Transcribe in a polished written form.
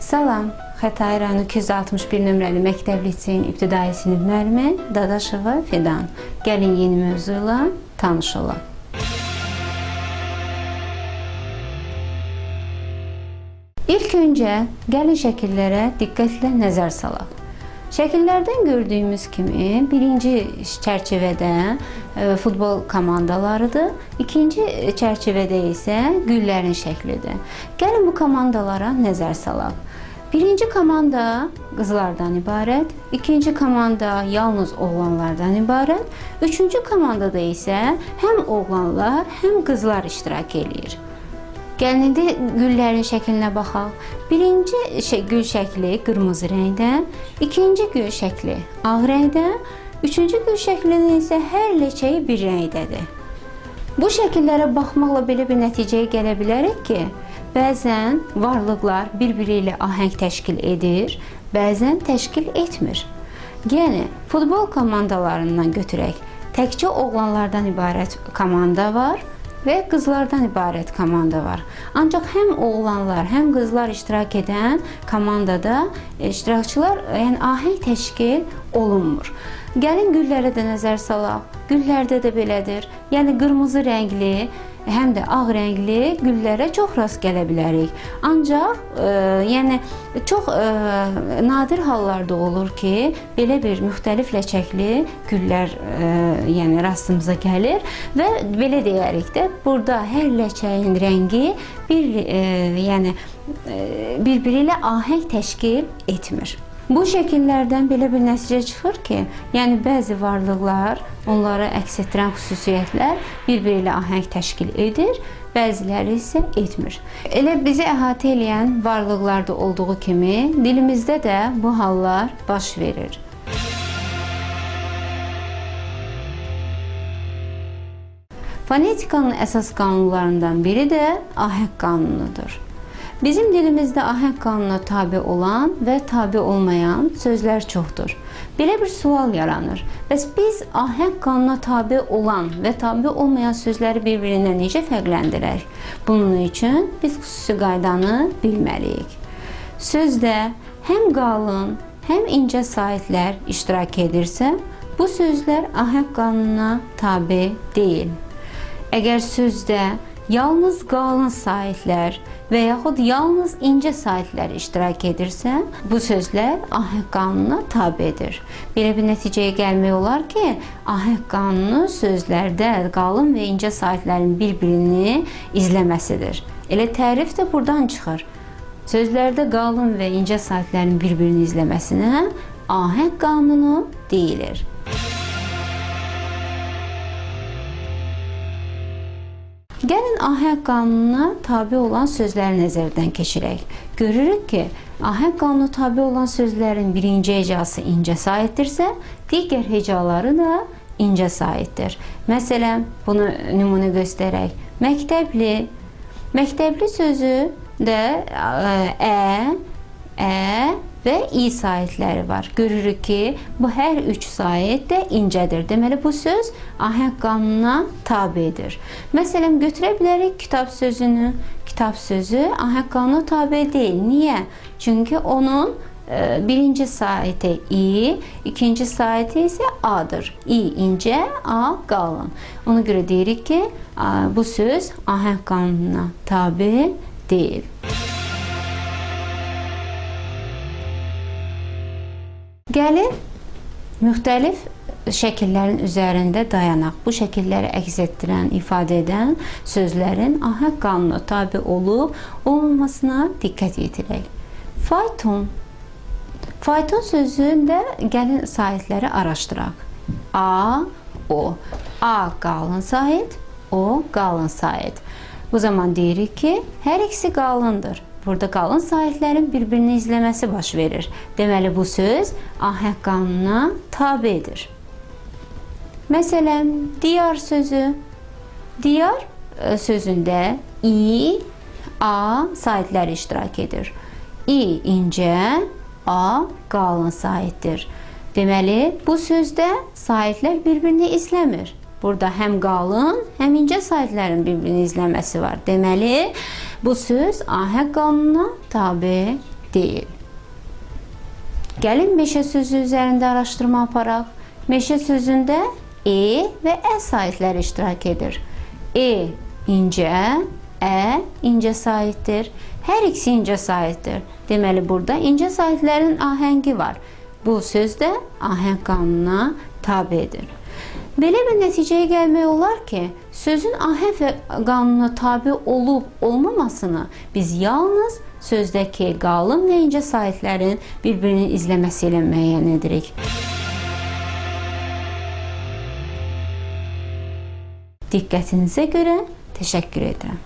Salam, Xətai rayonu 261 nömrəli məktəb liseyin ibtidai sinif müəllimi Dadaşova Fidan. Gəlin yeni mövzuyla tanış olaq. İlk öncə gəlin şəkillərə diqqətlə nəzər salaq. Şəkillərdən gördüyümüz kimi birinci çərçivədə futbol komandalarıdır, ikinci çərçivədə isə güllərin şəklidir. Gəlin bu komandalara nəzər salaq. Birinci komanda qızlardan ibarət, ikinci komanda yalnız oğlanlardan ibarət, üçüncü komandada isə həm oğlanlar, həm qızlar iştirak edir. Gəlin indi güllərin şəklinə baxaq. Birinci gül şəkli qırmızı rəngdə, ikinci gül şəkli ağ rəngdə, üçüncü gül şəklinin isə hər ləçəyi bir rəngdədir. Bu şəkillərə baxmaqla belə bir nəticəyə gələ bilərik ki, bəzən varlıqlar bir-biri ilə ahəng təşkil edir, bəzən təşkil etmir. Yəni, futbol komandalarından götürək. Təkcə oğlanlardan ibarət komanda var və qızlardan ibarət komanda var. Ancaq həm oğlanlar, həm qızlar iştirak edən komandada iştirakçılar ahəng təşkil olunmur. Gəlin güllərə də nəzər salaq. Güllərdə də belədir. Yəni qırmızı rəngli, həm də ağ rəngli güllərə çox rast gələ bilərik. Ancaq çox nadir hallarda olur ki, belə bir müxtəlif ləçəkli güllər rastımıza gəlir və belə deyərik də, burada hər ləçəyin rəngi bir-biri ilə ahəng təşkil etmir. Bu şəkillərdən belə bir nəticə çıxır ki, yəni bəzi varlıqlar, onlara əks etdirən xüsusiyyətlər bir-biri ilə ahəng təşkil edir, bəziləri isə etmir. Elə bizi əhatə edən varlıqlarda olduğu kimi, dilimizdə də bu hallar baş verir. Fonetikanın əsas qanunlarından biri də ahəng qanunudur. Bizim dilimizdə ahəng qanununa tabe olan və tabe olmayan sözlər çoxdur. Belə bir sual yaranır. Bəs biz ahəng qanununa tabe olan və tabe olmayan sözləri bir-birindən necə fərqləndirək? Bunun üçün biz xüsusi qaydanı bilməliyik. Sözdə həm qalın, həm incə saitlər iştirak edirsə, bu sözlər ahəng qanununa tabe deyil. Əgər sözdə yalnız qalın saitlər və yaxud yalnız incə saitlər iştirak edirsə, bu sözlər ahəng qanununa tabedir. Belə bir nəticəyə gəlmək olar ki, ahəng qanunu sözlərdə qalın və incə saitlərin bir-birini izləməsidir. Elə tərif də buradan çıxır. Sözlərdə qalın və incə saitlərin bir-birini izləməsinə ahəng qanunu deyilir. Gəlin ahəng qanununa tabe olan sözləri nəzərdən keçirək. Görürük ki, ahəng qanununa tabe olan sözlərin birinci hecası incə saitdirsə, digər hecaları da incə saitdir. Məsələn, bunu nümunə göstərək. Məktəbli. Məktəbli sözü də və i saitləri var. Görürük ki, bu hər üç sait də incədir. Deməli, bu söz ahəng qanununa tabedir. Məsələn, götürə bilərik kitab sözünü. Kitab sözü ahəng qanununa tabe deyil. Niyə? Çünki onun birinci saiti i, ikinci saiti isə a-dır. I incə, a qalın. Ona görə deyirik ki, bu söz ahəng qanununa tabe deyil. Gəlin, müxtəlif şəkillərin üzərində dayanaq. Bu şəkilləri əks etdirən, ifadə edən sözlərin ahəng qanununa tabe olub, olmamasına diqqət yetirək. Fayton. Fayton sözündə gəlin saitləri araşdıraq. A, o. A qalın sait, o qalın sait. Bu zaman deyirik ki, hər ikisi qalındır. Burada qalın saitlərin bir-birini izləməsi baş verir. Deməli, bu söz ahəng qanununa tabedir. Məsələn, diyar sözü. Diyar sözündə i, a saitləri iştirak edir. I incə, a qalın saitdir. Deməli, bu sözdə saitlər bir-birini izləmir. Burada həm qalın, həm incə saitlərin bir-birini izləməsi var. Deməli, bu söz ahəng qanununa tabe deyil. Gəlin meşə sözü üzərində araşdırma aparaq. Meşə sözündə və ə saitləri iştirak edir. İncə, incə saitdir. Hər ikisi incə saitdir. Deməli, burada incə saitlərin ahəngi var. Bu söz də ahəng qanununa tabedir. Belə bir nəticəyə gəlmək olar ki, sözün ahəng və qanuna tabe olub-olmamasını biz yalnız sözdəki qalın və incə saitlərin bir-birinin izləməsi ilə müəyyən edirik. Diqqətinizə görə təşəkkür edirəm.